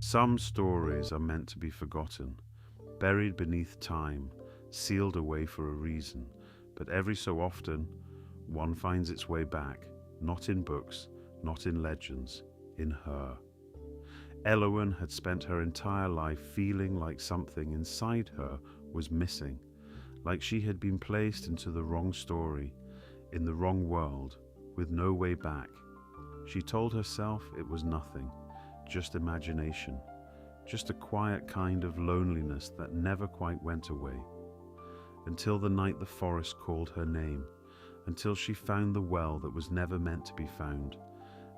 Some stories are meant to be forgotten, buried beneath time, sealed away for a reason, but every so often, one finds its way back, not in books, not in legends, in her. Elowen had spent her entire life feeling like something inside her was missing, like she had been placed into the wrong story, in the wrong world, with no way back. She told herself it was nothing, just imagination, just a quiet kind of loneliness that never quite went away. Until the night the forest called her name, until she found the well that was never meant to be found,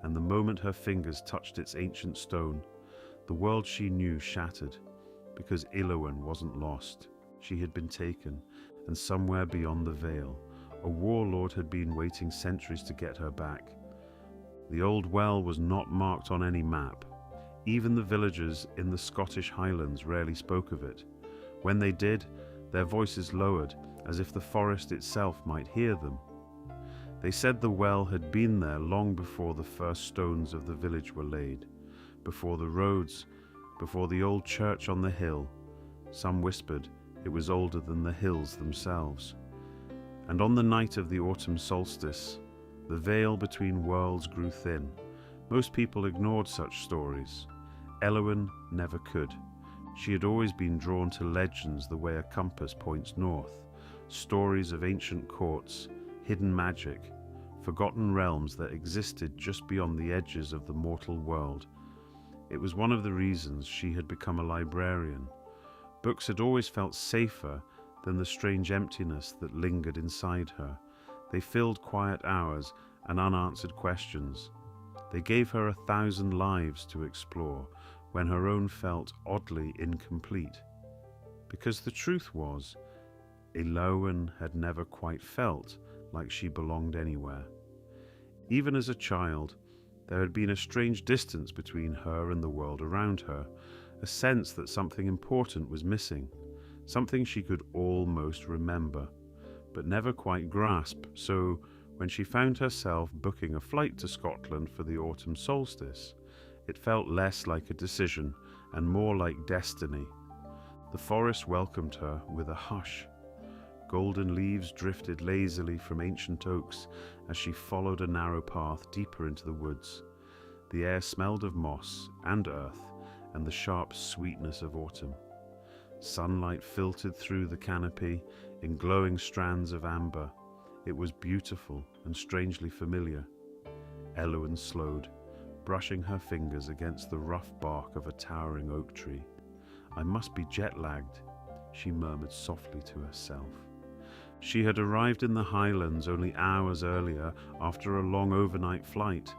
and the moment her fingers touched its ancient stone, the world she knew shattered, because Elowen wasn't lost. She had been taken, and somewhere beyond the veil, a warlord had been waiting centuries to get her back. The old well was not marked on any map. Even the villagers in the Scottish Highlands rarely spoke of it. When they did, their voices lowered, as if the forest itself might hear them. They said the well had been there long before the first stones of the village were laid, before the roads, before the old church on the hill. Some whispered it was older than the hills themselves. And on the night of the autumn solstice, the veil between worlds grew thin. Most people ignored such stories. Elowen never could. She had always been drawn to legends the way a compass points north, stories of ancient courts, hidden magic, forgotten realms that existed just beyond the edges of the mortal world. It was one of the reasons she had become a librarian. Books had always felt safer than the strange emptiness that lingered inside her. They filled quiet hours and unanswered questions. They gave her 1,000 lives to explore when her own felt oddly incomplete. Because the truth was, Elowen had never quite felt like she belonged anywhere. Even as a child, there had been a strange distance between her and the world around her, a sense that something important was missing, something she could almost remember, but never quite grasp. So, when she found herself booking a flight to Scotland for the autumn solstice, it felt less like a decision and more like destiny. The forest welcomed her with a hush. Golden leaves drifted lazily from ancient oaks as she followed a narrow path deeper into the woods. The air smelled of moss and earth and the sharp sweetness of autumn. Sunlight filtered through the canopy in glowing strands of amber. It was beautiful and strangely familiar. Elowen slowed, brushing her fingers against the rough bark of a towering oak tree. "I must be jet-lagged," she murmured softly to herself. She had arrived in the Highlands only hours earlier after a long overnight flight.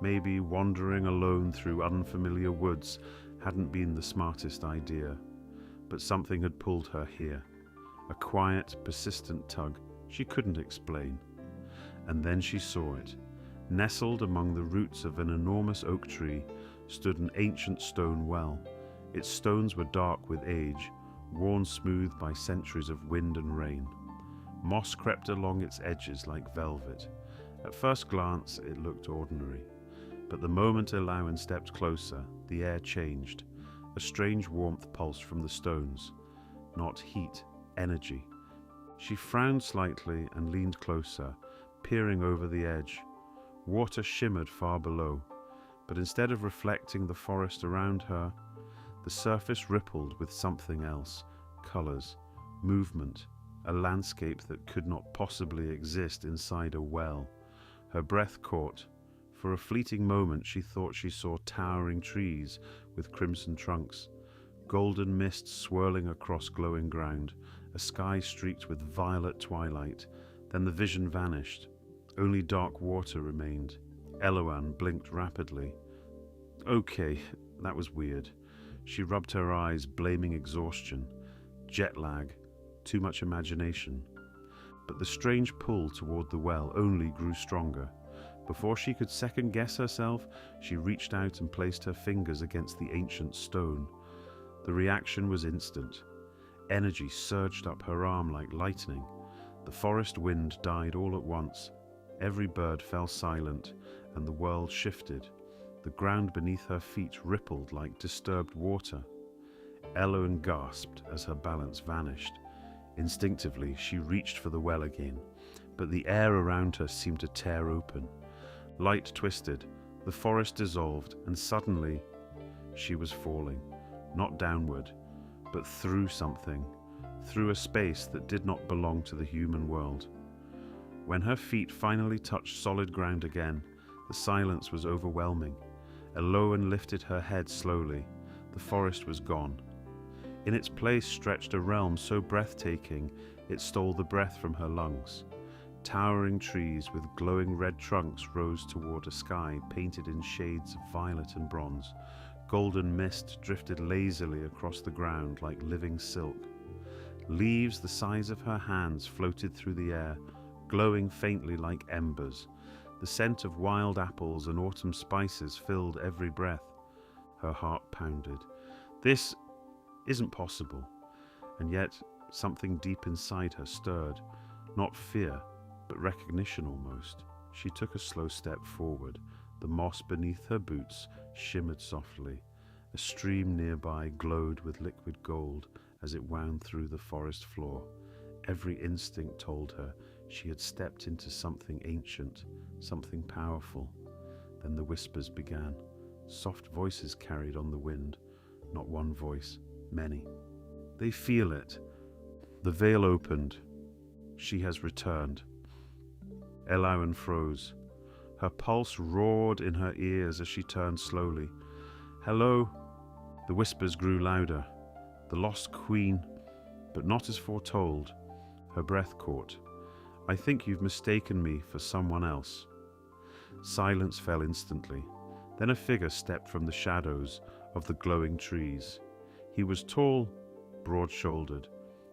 Maybe wandering alone through unfamiliar woods hadn't been the smartest idea, but something had pulled her here. A quiet, persistent tug she couldn't explain. And then she saw it. Nestled among the roots of an enormous oak tree stood an ancient stone well. Its stones were dark with age, worn smooth by centuries of wind and rain. Moss crept along its edges like velvet. At first glance, it looked ordinary. But the moment Elowen stepped closer, the air changed. A strange warmth pulsed from the stones. Not heat, energy. She frowned slightly and leaned closer, peering over the edge. Water shimmered far below, but instead of reflecting the forest around her, the surface rippled with something else: colors, movement, a landscape that could not possibly exist inside a well. Her breath caught. For a fleeting moment she thought she saw towering trees with crimson trunks, golden mist swirling across glowing ground, a sky streaked with violet twilight. Then the vision vanished. Only dark water remained. Elowen blinked rapidly. Okay, that was weird. She rubbed her eyes, blaming exhaustion, jet lag, too much imagination. But the strange pull toward the well only grew stronger. Before she could second-guess herself, she reached out and placed her fingers against the ancient stone. The reaction was instant. Energy surged up her arm like lightning. The forest wind died all at once. Every bird fell silent, and the world shifted. The ground beneath her feet rippled like disturbed water. Elowen gasped as her balance vanished. Instinctively, she reached for the well again, but the air around her seemed to tear open. Light twisted, the forest dissolved, and suddenly she was falling, not downward, but through something, through a space that did not belong to the human world. When her feet finally touched solid ground again, the silence was overwhelming. Elowen lifted her head slowly. The forest was gone. In its place stretched a realm so breathtaking it stole the breath from her lungs. Towering trees with glowing red trunks rose toward a sky painted in shades of violet and bronze. Golden mist drifted lazily across the ground like living silk. Leaves the size of her hands floated through the air, glowing faintly like embers. The scent of wild apples and autumn spices filled every breath. Her heart pounded. This isn't possible. And yet something deep inside her stirred, not fear, but recognition almost. She took a slow step forward. The moss beneath her boots shimmered softly. A stream nearby glowed with liquid gold as it wound through the forest floor. Every instinct told her she had stepped into something ancient, something powerful. Then the whispers began. Soft voices carried on the wind. Not one voice, many. They feel it. The veil opened. She has returned. Elowen froze. Her pulse roared in her ears as she turned slowly. Hello? The whispers grew louder. The lost queen, but not as foretold. Her breath caught. I think you've mistaken me for someone else. Silence fell instantly. Then a figure stepped from the shadows of the glowing trees. He was tall, broad-shouldered,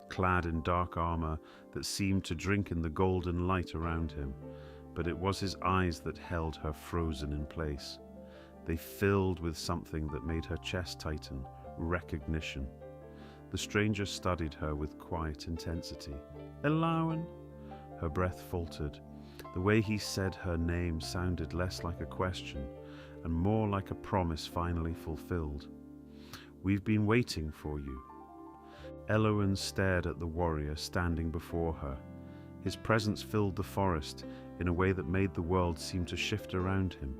clad in dark armor that seemed to drink in the golden light around him, but it was his eyes that held her frozen in place. They filled with something that made her chest tighten, recognition. The stranger studied her with quiet intensity. Elowen? Her breath faltered. The way he said her name sounded less like a question and more like a promise finally fulfilled. We've been waiting for you. Elowen stared at the warrior standing before her. His presence filled the forest in a way that made the world seem to shift around him.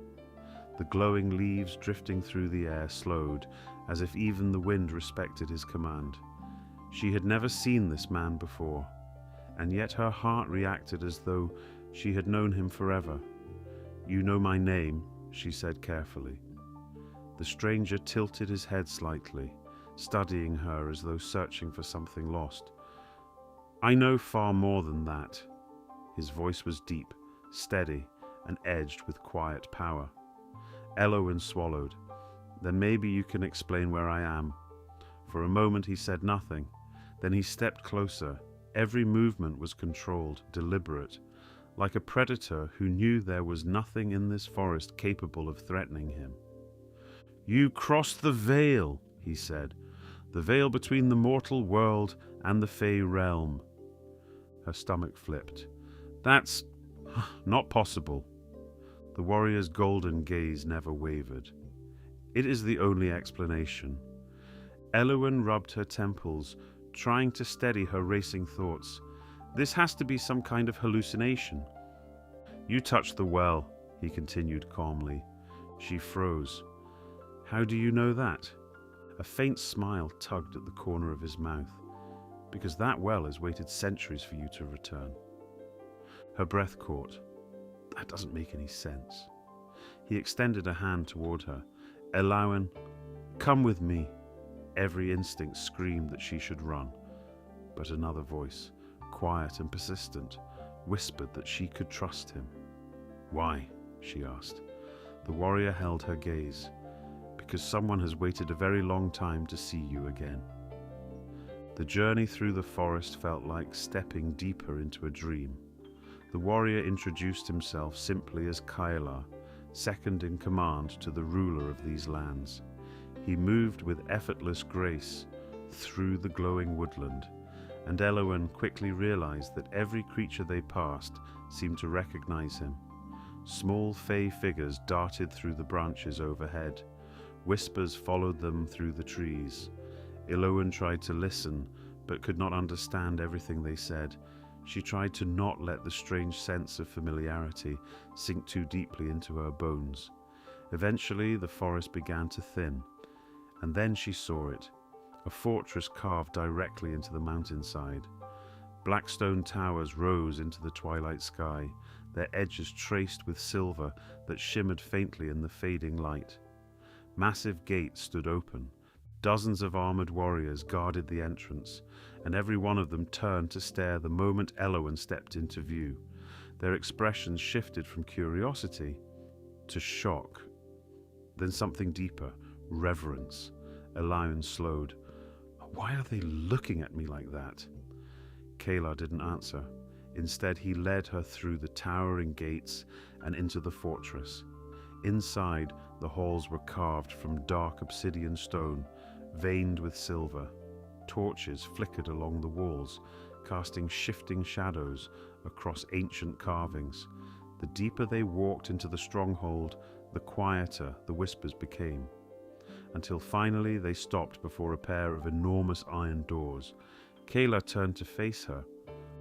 The glowing leaves drifting through the air slowed, as if even the wind respected his command. She had never seen this man before, and yet her heart reacted as though she had known him forever. You know my name, she said carefully. The stranger tilted his head slightly, studying her as though searching for something lost. I know far more than that. His voice was deep, steady, and edged with quiet power. Elowen swallowed. Then maybe you can explain where I am. For a moment he said nothing. Then he stepped closer. Every movement was controlled, deliberate, like a predator who knew there was nothing in this forest capable of threatening him. You crossed the veil, he said. The veil between the mortal world and the Fae realm. Her stomach flipped. That's not possible. The warrior's golden gaze never wavered. It is the only explanation. Elowen rubbed her temples, trying to steady her racing thoughts. This has to be some kind of hallucination. You touched the well, he continued calmly. She froze. How do you know that? A faint smile tugged at the corner of his mouth. Because that well has waited centuries for you to return. Her breath caught. That doesn't make any sense. He extended a hand toward her. Elowen, come with me. Every instinct screamed that she should run. But another voice, quiet and persistent, whispered that she could trust him. Why? She asked. The warrior held her gaze. Because someone has waited a very long time to see you again. The journey through the forest felt like stepping deeper into a dream. The warrior introduced himself simply as Kailar, second in command to the ruler of these lands. He moved with effortless grace through the glowing woodland, and Elowen quickly realized that every creature they passed seemed to recognize him. Small Fae figures darted through the branches overhead. Whispers followed them through the trees. Iloan tried to listen, but could not understand everything they said. She tried to not let the strange sense of familiarity sink too deeply into her bones. Eventually, the forest began to thin, and then she saw it, a fortress carved directly into the mountainside. Black stone towers rose into the twilight sky, their edges traced with silver that shimmered faintly in the fading light. Massive gates stood open. Dozens of armored warriors guarded the entrance, and every one of them turned to stare the moment Iloan stepped into view. Their expressions shifted from curiosity to shock, then something deeper, reverence. Iloan slowed. "Why are they looking at me like that?" Kayla didn't answer. Instead, he led her through the towering gates and into the fortress. Inside, the halls were carved from dark obsidian stone, veined with silver. Torches flickered along the walls, casting shifting shadows across ancient carvings. The deeper they walked into the stronghold, the quieter the whispers became, until finally they stopped before a pair of enormous iron doors. Kayla turned to face her.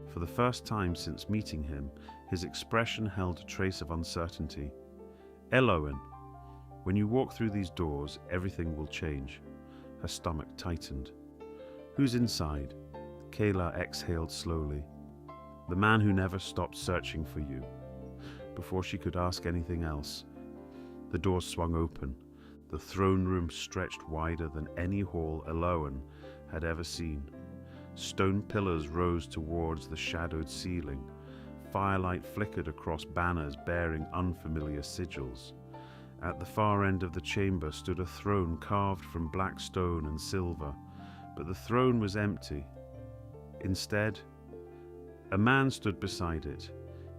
For the first time since meeting him, his expression held a trace of uncertainty. "Iloan, when you walk through these doors, everything will change." Her stomach tightened. "Who's inside?" Kayla exhaled slowly. "The man who never stopped searching for you." Before she could ask anything else, the door swung open. The throne room stretched wider than any hall Iloan had ever seen. Stone pillars rose towards the shadowed ceiling. Firelight flickered across banners bearing unfamiliar sigils. At the far end of the chamber stood a throne carved from black stone and silver, but the throne was empty. Instead, a man stood beside it.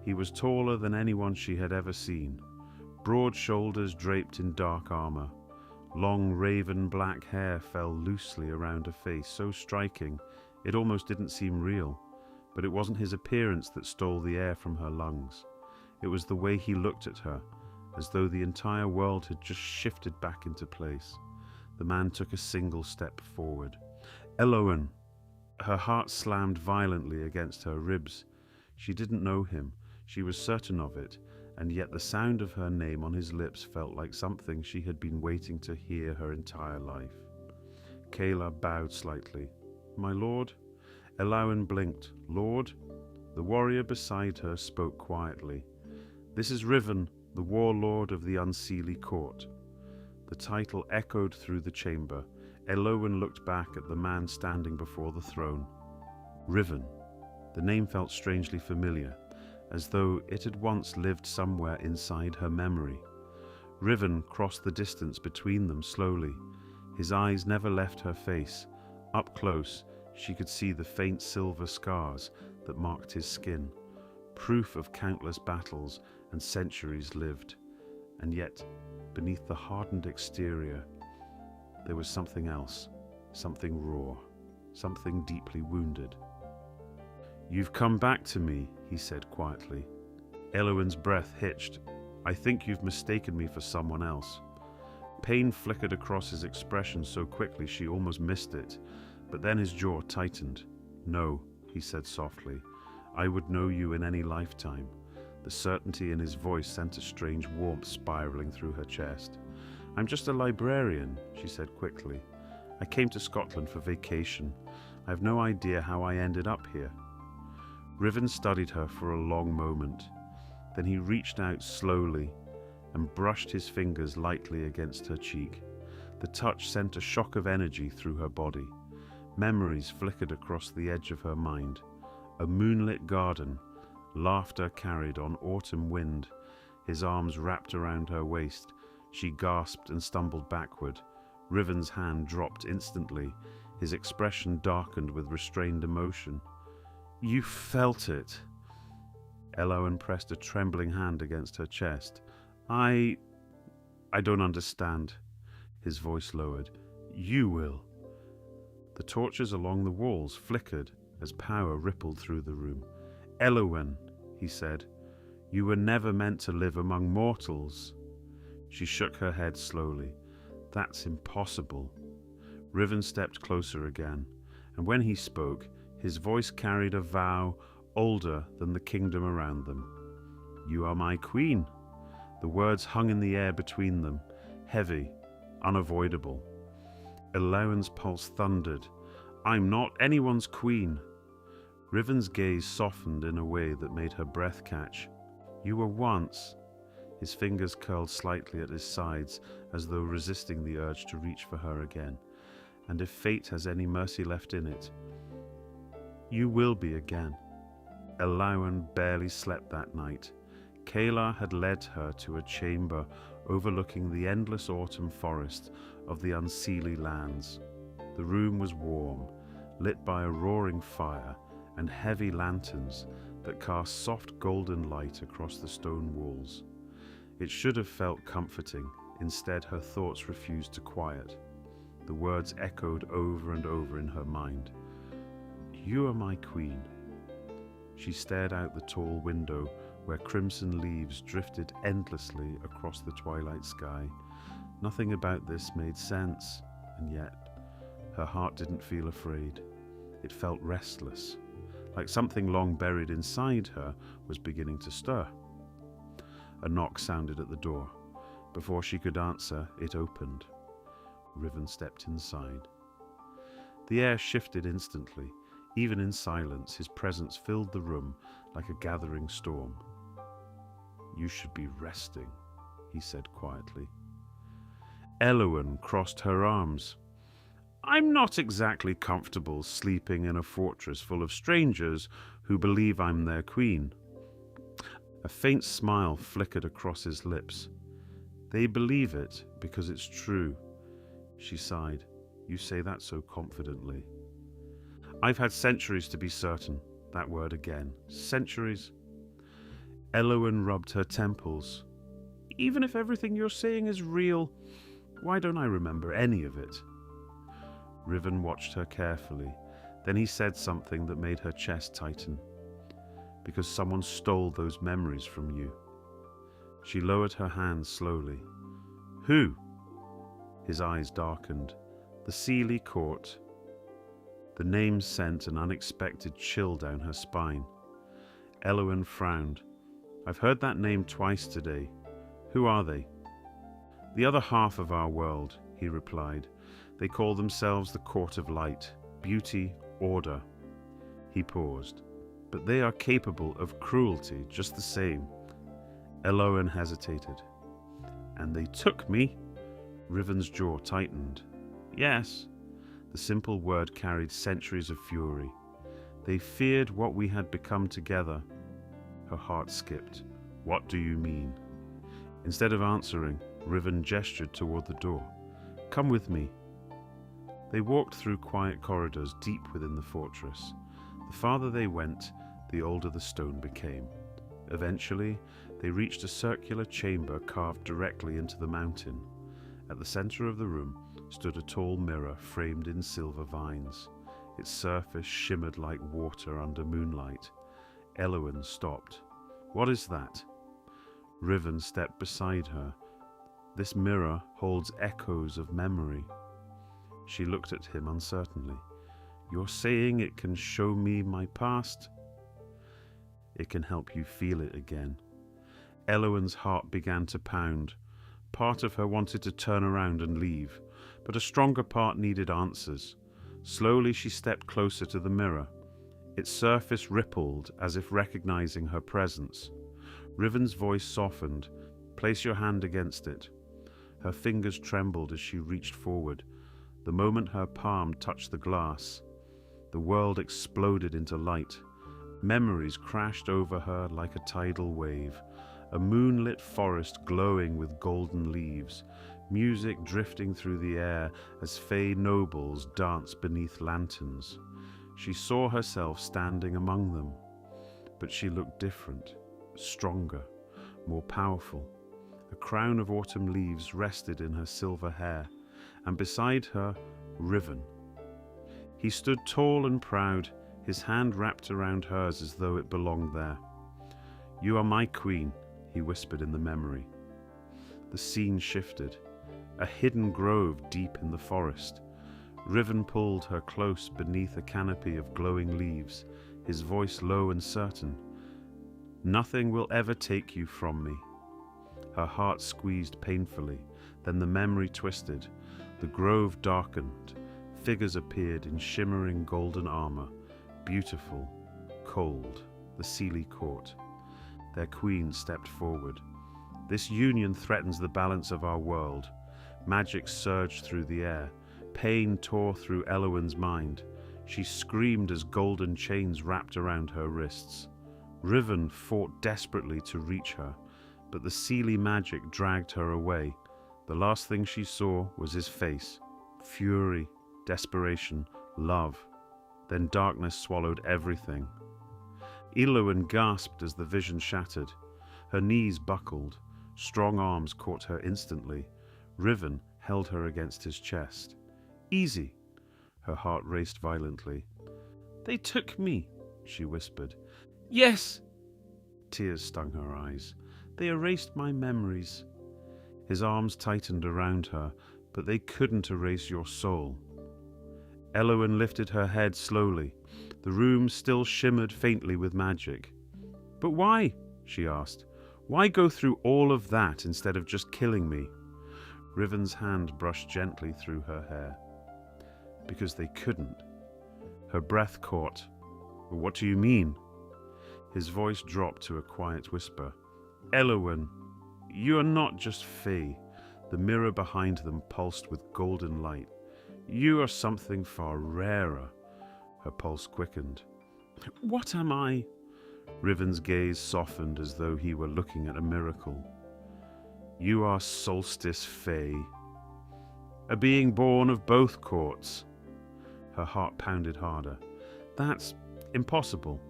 He was taller than anyone she had ever seen, broad shoulders draped in dark armor. Long raven black hair fell loosely around a face so striking it almost didn't seem real, but it wasn't his appearance that stole the air from her lungs. It was the way he looked at her, as though the entire world had just shifted back into place. The man took a single step forward. "Iloan!" Her heart slammed violently against her ribs. She didn't know him, she was certain of it, and yet the sound of her name on his lips felt like something she had been waiting to hear her entire life. Kayla bowed slightly. "My lord?" Iloan blinked. "Lord?" The warrior beside her spoke quietly. "This is Riven, the warlord of the Unseelie Court." The title echoed through the chamber. Iloan looked back at the man standing before the throne. Riven. The name felt strangely familiar, as though it had once lived somewhere inside her memory. Riven crossed the distance between them slowly. His eyes never left her face. Up close, she could see the faint silver scars that marked his skin, proof of countless battles and centuries lived. And yet, beneath the hardened exterior, there was something else, something raw, something deeply wounded. "You've come back to me," he said quietly. Iloan's breath hitched. "I think you've mistaken me for someone else." Pain flickered across his expression so quickly she almost missed it, but then his jaw tightened. "No," he said softly. "I would know you in any lifetime." The certainty in his voice sent a strange warmth spiraling through her chest. "I'm just a librarian," she said quickly. "I came to Scotland for vacation. I have no idea how I ended up here." Riven studied her for a long moment. Then he reached out slowly and brushed his fingers lightly against her cheek. The touch sent a shock of energy through her body. Memories flickered across the edge of her mind. A moonlit garden, laughter carried on autumn wind. His arms wrapped around her waist. She gasped and stumbled backward. Riven's hand dropped instantly. His expression darkened with restrained emotion. "You felt it." Iloan pressed a trembling hand against her chest. I don't understand." His voice lowered. "You will." The torches along the walls flickered as power rippled through the room. "Iloan," he said, You were never meant to live among mortals. She shook her head slowly. That's impossible. Riven stepped closer again, and when he spoke, his voice carried a vow older than the kingdom around them. You are my queen. The words hung in the air between them, heavy, unavoidable. Elowin's pulse thundered. I'm not anyone's queen. Riven's gaze softened in a way that made her breath catch. You were once. His fingers curled slightly at his sides, as though resisting the urge to reach for her again. And if fate has any mercy left in it, you will be again. Elowin barely slept that night. Kayla had led her to a chamber overlooking the endless autumn forest of the Unseelie lands. The room was warm, lit by a roaring fire and heavy lanterns that cast soft golden light across the stone walls. It should have felt comforting. Instead, her thoughts refused to quiet. The words echoed over and over in her mind. You are my queen. She stared out the tall window where crimson leaves drifted endlessly across the twilight sky. Nothing about this made sense, and yet her heart didn't feel afraid. It felt restless, like something long buried inside her was beginning to stir. A knock sounded at the door. Before she could answer, it opened. Riven stepped inside. The air shifted instantly. Even in silence, his presence filled the room like a gathering storm. You should be resting, he said quietly. Elowin crossed her arms. I'm not exactly comfortable sleeping in a fortress full of strangers who believe I'm their queen. A faint smile flickered across his lips. They believe it because it's true. She sighed. You say that so confidently. I've had centuries to be certain. That word again. Centuries. Elowin rubbed her temples. Even if everything you're saying is real, why don't I remember any of it? Riven watched her carefully. Then he said something that made her chest tighten. Because someone stole those memories from you. She lowered her hands slowly. Who? His eyes darkened. The Seelie Court. The name sent an unexpected chill down her spine. Elowin frowned. I've heard that name twice today. Who are they? The other half of our world, he replied. They call themselves the Court of Light, Beauty, Order. He paused. But they are capable of cruelty just the same. Elowin hesitated. And they took me? Riven's jaw tightened. Yes. The simple word carried centuries of fury. They feared what we had become together. Her heart skipped. What do you mean? Instead of answering, Riven gestured toward the door. Come with me. They walked through quiet corridors deep within the fortress. The farther they went, the older the stone became. Eventually, they reached a circular chamber carved directly into the mountain. At the center of the room stood a tall mirror framed in silver vines. Its surface shimmered like water under moonlight. Elowin stopped. What is that? Riven stepped beside her. This mirror holds echoes of memory. She looked at him uncertainly. You're saying it can show me my past? It can help you feel it again. Elowin's heart began to pound. Part of her wanted to turn around and leave, but a stronger part needed answers. Slowly she stepped closer to the mirror. Its surface rippled as if recognizing her presence. Riven's voice softened. Place your hand against it. Her fingers trembled as she reached forward. The moment her palm touched the glass, the world exploded into light. Memories crashed over her like a tidal wave. A moonlit forest glowing with golden leaves. Music drifting through the air as Fae nobles danced beneath lanterns. She saw herself standing among them. But she looked different, stronger, more powerful. A crown of autumn leaves rested in her silver hair, and beside her, Riven. He stood tall and proud, his hand wrapped around hers as though it belonged there. You are my queen, he whispered in the memory. The scene shifted. A hidden grove deep in the forest. Riven pulled her close beneath a canopy of glowing leaves, his voice low and certain. Nothing will ever take you from me. Her heart squeezed painfully, then the memory twisted. The grove darkened. Figures appeared in shimmering golden armor, beautiful, cold, the Seelie Court. Their queen stepped forward. This union threatens the balance of our world. Magic surged through the air. Pain tore through Elowen's mind. She screamed as golden chains wrapped around her wrists. Riven fought desperately to reach her, but the Seelie magic dragged her away. The last thing she saw was his face. Fury, desperation, love. Then darkness swallowed everything. Elowen gasped as the vision shattered. Her knees buckled. Strong arms caught her instantly. Riven held her against his chest. Easy. Her heart raced violently. They took me, she whispered. Yes. Tears stung her eyes. They erased my memories. His arms tightened around her, but they couldn't erase your soul. Elowen lifted her head slowly. The room still shimmered faintly with magic. But why? She asked. Why go through all of that instead of just killing me? Riven's hand brushed gently through her hair. Because they couldn't. Her breath caught. What do you mean? His voice dropped to a quiet whisper. Elowen, you are not just Fae. The mirror behind them pulsed with golden light. You are something far rarer. Her pulse quickened. What am I? Riven's gaze softened as though he were looking at a miracle. You are Solstice Fae, a being born of both courts. Her heart pounded harder. That's impossible.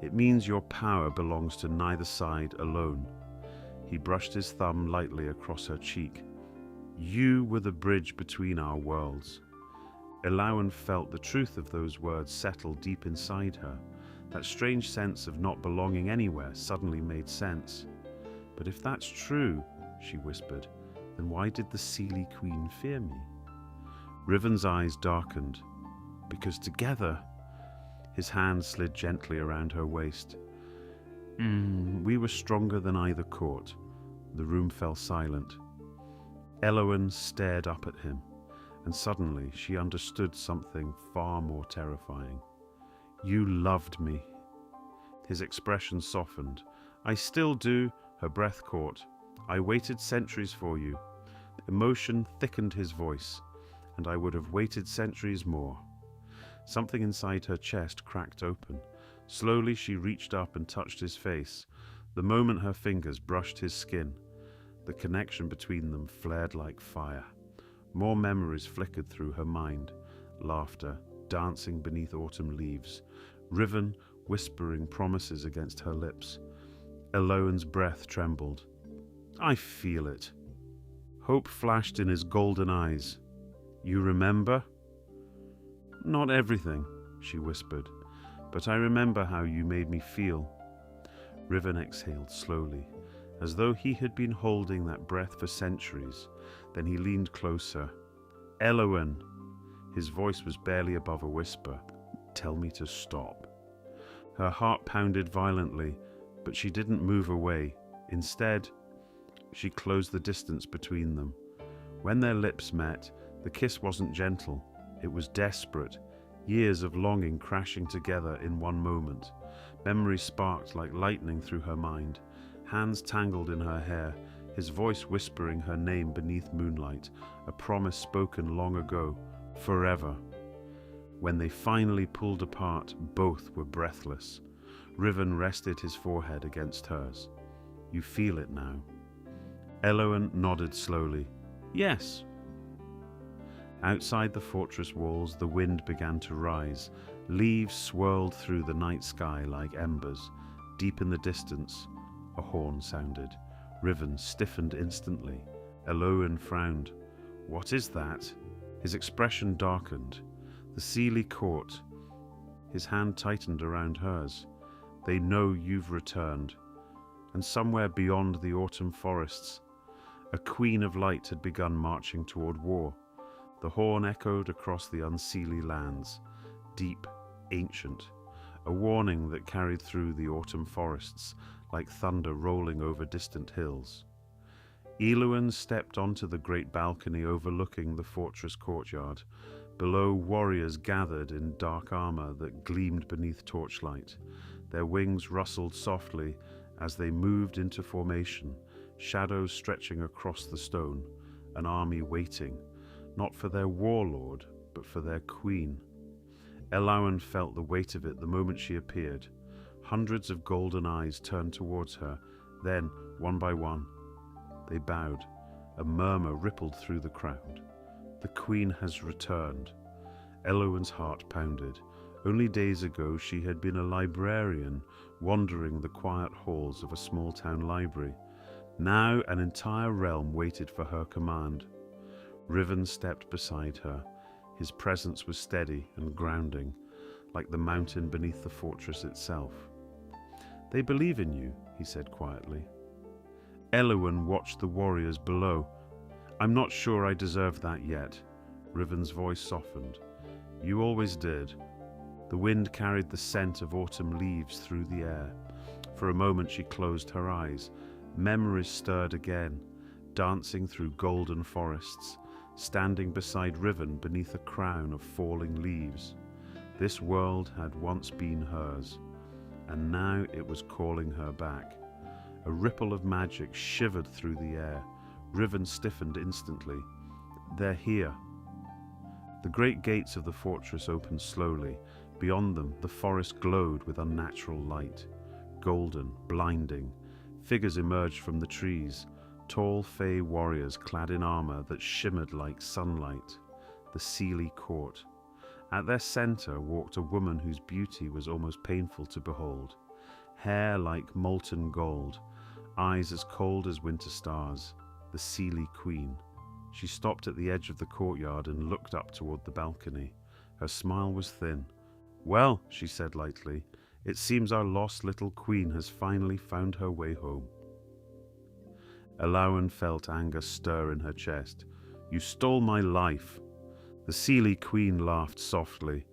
It means your power belongs to neither side alone. He brushed his thumb lightly across her cheek. You were the bridge between our worlds. Elowen felt the truth of those words settle deep inside her. That strange sense of not belonging anywhere suddenly made sense. But if that's true, she whispered, then why did the Seelie Queen fear me? Riven's eyes darkened. Because together, his hand slid gently around her waist. We were stronger than either court. The room fell silent. Elowen stared up at him, and suddenly she understood something far more terrifying. You loved me. His expression softened. I still do, her breath caught. I waited centuries for you. Emotion thickened his voice, and I would have waited centuries more. Something inside her chest cracked open. Slowly she reached up and touched his face. The moment her fingers brushed his skin, the connection between them flared like fire. More memories flickered through her mind. Laughter, dancing beneath autumn leaves. Riven, whispering promises against her lips. Elowen's breath trembled. I feel it. Hope flashed in his golden eyes. You remember? Not everything, she whispered, but I remember how you made me feel. Riven exhaled slowly, as though he had been holding that breath for centuries. Then he leaned closer. Elowen. His voice was barely above a whisper. Tell me to stop. Her heart pounded violently, but she didn't move away. Instead, she closed the distance between them. When their lips met, the kiss wasn't gentle. It was desperate, years of longing crashing together in one moment. Memory sparked like lightning through her mind. Hands tangled in her hair, his voice whispering her name beneath moonlight, a promise spoken long ago, forever. When they finally pulled apart, both were breathless. Riven rested his forehead against hers. You feel it now? Elowen nodded slowly. Yes. Outside the fortress walls, the wind began to rise. Leaves swirled through the night sky like embers. Deep in the distance, a horn sounded. Riven stiffened instantly. Elowen frowned. What is that? His expression darkened. The Seelie Court. His hand tightened around hers. They know you've returned. and somewhere beyond the autumn forests, a queen of light had begun marching toward war. The horn echoed across the Unseelie lands, deep, ancient, a warning that carried through the autumn forests like thunder rolling over distant hills. Eluan stepped onto the great balcony overlooking the fortress courtyard. Below, warriors gathered in dark armor that gleamed beneath torchlight. Their wings rustled softly as they moved into formation, shadows stretching across the stone, an army waiting, not for their warlord, but for their queen. Eluan felt the weight of it the moment she appeared. Hundreds of golden eyes turned towards her. Then, one by one, they bowed. A murmur rippled through the crowd. The queen has returned. Eluan's heart pounded. Only days ago she had been a librarian, wandering the quiet halls of a small-town library. Now an entire realm waited for her command. Riven stepped beside her. His presence was steady and grounding, like the mountain beneath the fortress itself. "They believe in you," he said quietly. Eluan watched the warriors below. "I'm not sure I deserve that yet." Riven's voice softened. "You always did." The wind carried the scent of autumn leaves through the air. For a moment she closed her eyes. Memories stirred again, dancing through golden forests, standing beside Riven beneath a crown of falling leaves. This world had once been hers, and now it was calling her back. A ripple of magic shivered through the air. Riven stiffened instantly. "They're here." The great gates of the fortress opened slowly. Beyond them, the forest glowed with unnatural light. Golden, blinding. Figures emerged from the trees. Tall Fae warriors clad in armor that shimmered like sunlight. The Seelie Court. At their center walked a woman whose beauty was almost painful to behold. Hair like molten gold, eyes as cold as winter stars, the Seelie Queen. She stopped at the edge of the courtyard and looked up toward the balcony. Her smile was thin. "Well," she said lightly, "it seems our lost little queen has finally found her way home." Eluan felt anger stir in her chest. "You stole my life." The Seelie Queen laughed softly.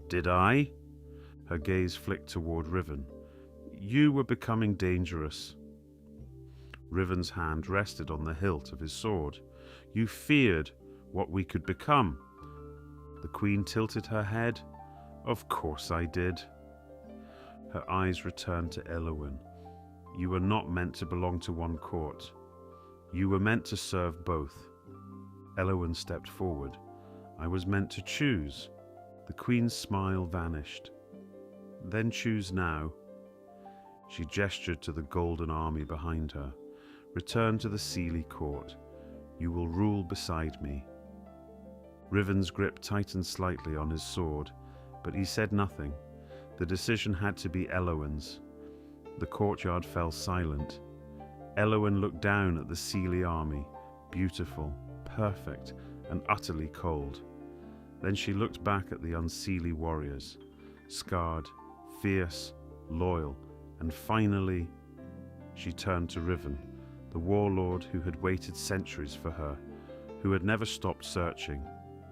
"Did I?" Her gaze flicked toward Riven. "You were becoming dangerous." Riven's hand rested on the hilt of his sword. "You feared what we could become." The Queen tilted her head. "Of course I did." Her eyes returned to Eluan. "You were not meant to belong to one court. You were meant to serve both." Eluan stepped forward. "I was meant to choose." The Queen's smile vanished. "Then choose now." She gestured to the golden army behind her. "Return to the Seelie Court. You will rule beside me." Riven's grip tightened slightly on his sword, but he said nothing. The decision had to be Eluan's. The courtyard fell silent. Eluan looked down at the Seelie army, beautiful, perfect, and utterly cold. Then she looked back at the Unseelie warriors, scarred, fierce, loyal, and finally she turned to Riven, the warlord who had waited centuries for her, who had never stopped searching,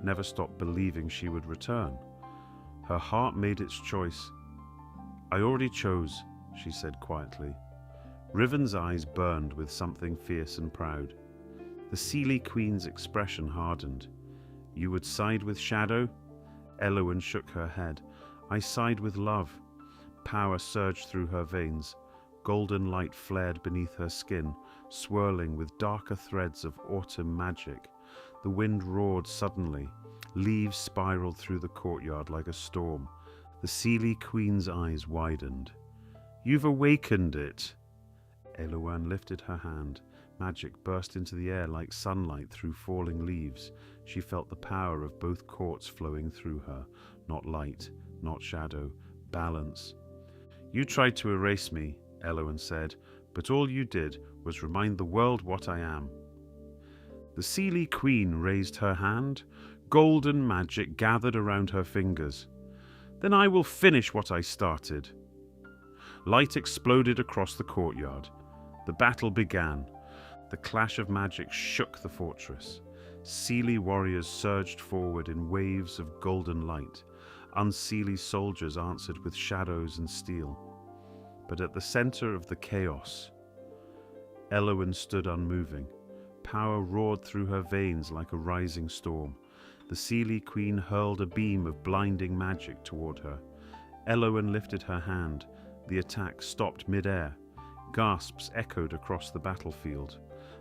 never stopped believing she would return. Her heart made its choice. "I already chose," she said quietly. Riven's eyes burned with something fierce and proud. The Seelie Queen's expression hardened. "You would side with Shadow?" Eluan shook her head. "I side with love." Power surged through her veins. Golden light flared beneath her skin, swirling with darker threads of autumn magic. The wind roared suddenly. Leaves spiraled through the courtyard like a storm. The Seelie Queen's eyes widened. "You've awakened it." Eluan lifted her hand. Magic burst into the air like sunlight through falling leaves. She felt the power of both courts flowing through her. Not light, not shadow, balance. "You tried to erase me," Eluan said, "but all you did was remind the world what I am." The Seelie Queen raised her hand. Golden magic gathered around her fingers. "Then I will finish what I started." Light exploded across the courtyard. The battle began. The clash of magic shook the fortress. Seelie warriors surged forward in waves of golden light. Unseelie soldiers answered with shadows and steel. But at the center of the chaos, Eowyn stood unmoving. Power roared through her veins like a rising storm. The Seelie Queen hurled a beam of blinding magic toward her. Eowyn lifted her hand. The attack stopped mid-air. Gasps echoed across the battlefield.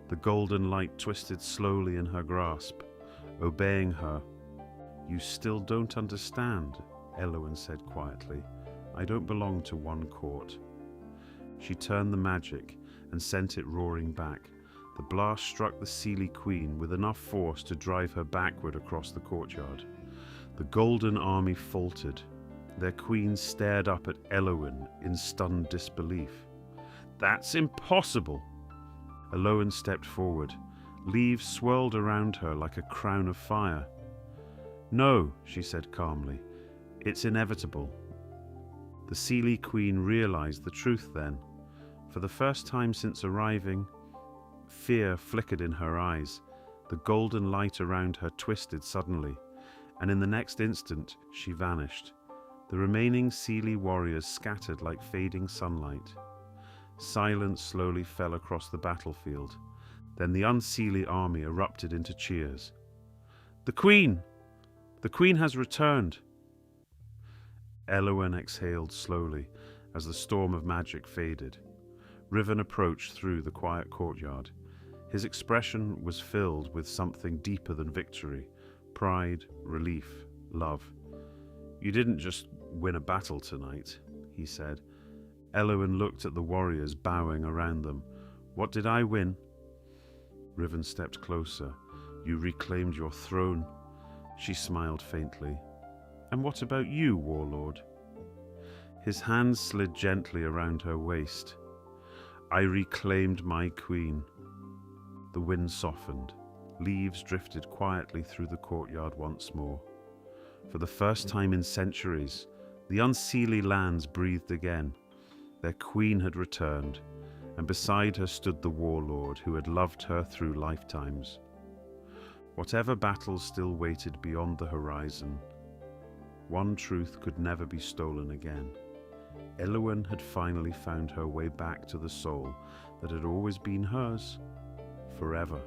The golden light twisted slowly in her grasp, obeying her. "You still don't understand," Eowyn said quietly. "I don't belong to one court." She turned the magic and sent it roaring back. The blast struck the Seelie Queen with enough force to drive her backward across the courtyard. The golden army faltered. Their queen stared up at Eowyn in stunned disbelief. "That's impossible!" Eowyn stepped forward. Leaves swirled around her like a crown of fire. "No," she said calmly. "It's inevitable." The Seelie Queen realized the truth then. For the first time since arriving, fear flickered in her eyes. The golden light around her twisted suddenly, and in the next instant she vanished. The remaining Seelie warriors scattered like fading sunlight. Silence slowly fell across the battlefield. Then the Unseelie army erupted into cheers. "The Queen! The Queen has returned!" Eowyn exhaled slowly as the storm of magic faded. Riven approached through the quiet courtyard. His expression was filled with something deeper than victory: pride, relief, love. "You didn't just win a battle tonight," he said. Eowyn looked at the warriors bowing around them. "What did I win?" Riven stepped closer. "You reclaimed your throne." She smiled faintly. "And what about you, Warlord?" His hands slid gently around her waist. "I reclaimed my queen." The wind softened. Leaves drifted quietly through the courtyard once more. For the first time in centuries, the Unseelie lands breathed again. Their queen had returned, and beside her stood the warlord who had loved her through lifetimes. Whatever battles still waited beyond the horizon, one truth could never be stolen again. Eowyn had finally found her way back to the soul that had always been hers, forever.